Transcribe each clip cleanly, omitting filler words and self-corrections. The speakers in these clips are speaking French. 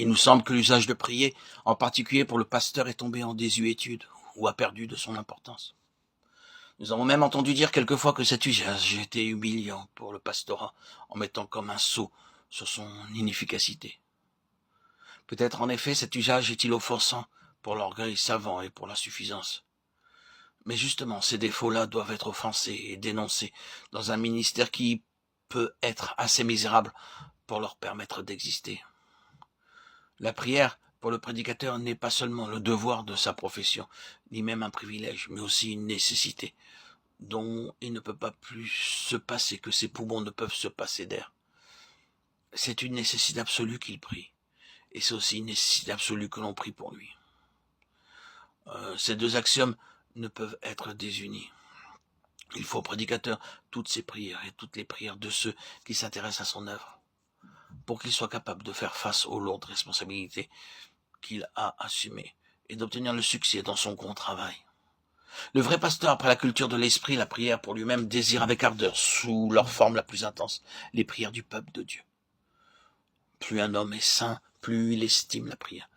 Il nous semble que l'usage de prier, en particulier pour le pasteur, est tombé en désuétude ou a perdu de son importance. Nous avons même entendu dire quelquefois que cet usage était humiliant pour le pastorat, en mettant comme un sceau sur son inefficacité. Peut-être en effet cet usage est-il offensant pour l'orgueil savant et pour l'insuffisance. Mais justement, ces défauts-là doivent être offensés et dénoncés dans un ministère qui peut être assez misérable pour leur permettre d'exister. La prière pour le prédicateur n'est pas seulement le devoir de sa profession, ni même un privilège, mais aussi une nécessité, dont il ne peut pas plus se passer que ses poumons ne peuvent se passer d'air. C'est une nécessité absolue qu'il prie, et c'est aussi une nécessité absolue que l'on prie pour lui. Ces deux axiomes ne peuvent être désunis. Il faut au prédicateur toutes ses prières et toutes les prières de ceux qui s'intéressent à son œuvre, pour qu'il soit capable de faire face aux lourdes responsabilités qu'il a assumées et d'obtenir le succès dans son grand travail. Le vrai pasteur, après la culture de l'esprit, la prière pour lui-même, désire avec ardeur, sous leur forme la plus intense, les prières du peuple de Dieu. Plus un homme est saint, plus il estime la prière.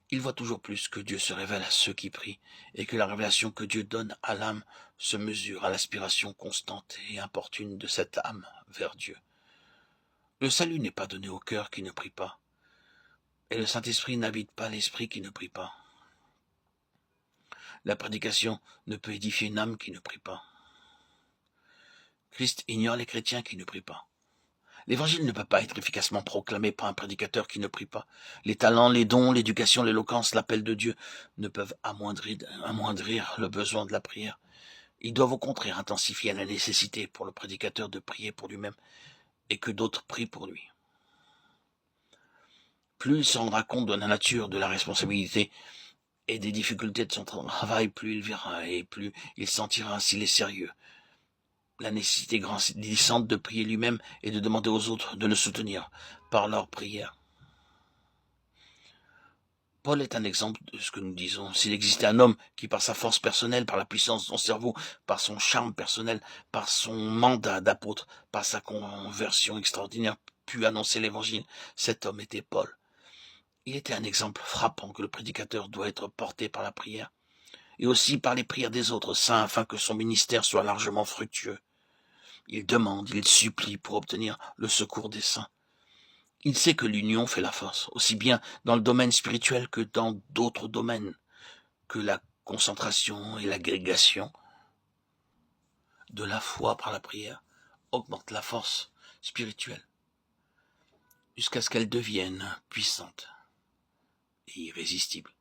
Il voit toujours plus que Dieu se révèle à ceux qui prient, et que la révélation que Dieu donne à l'âme se mesure à l'aspiration constante et importune de cette âme vers Dieu. Le salut n'est pas donné au cœur qui ne prie pas, et le Saint-Esprit n'habite pas l'esprit qui ne prie pas. La prédication ne peut édifier une âme qui ne prie pas. Christ ignore les chrétiens qui ne prient pas. L'évangile ne peut pas être efficacement proclamé par un prédicateur qui ne prie pas. Les talents, les dons, l'éducation, l'éloquence, l'appel de Dieu ne peuvent amoindrir le besoin de la prière. Ils doivent au contraire intensifier la nécessité pour le prédicateur de prier pour lui-même et que d'autres prient pour lui. Plus il se rendra compte de la nature de la responsabilité et des difficultés de son travail, plus il verra et plus il sentira s'il est sérieux. La nécessité grandissante de prier lui-même et de demander aux autres de le soutenir par leur prière. Paul est un exemple de ce que nous disons. S'il existait un homme qui, par sa force personnelle, par la puissance de son cerveau, par son charme personnel, par son mandat d'apôtre, par sa conversion extraordinaire, put annoncer l'évangile, cet homme était Paul. Il était un exemple frappant que le prédicateur doit être porté par la prière, et aussi par les prières des autres saints, afin que son ministère soit largement fructueux. Il demande, il supplie pour obtenir le secours des saints. Il sait que l'union fait la force, aussi bien dans le domaine spirituel que dans d'autres domaines, que la concentration et l'agrégation de la foi par la prière augmentent la force spirituelle, jusqu'à ce qu'elle devienne puissante et irrésistible.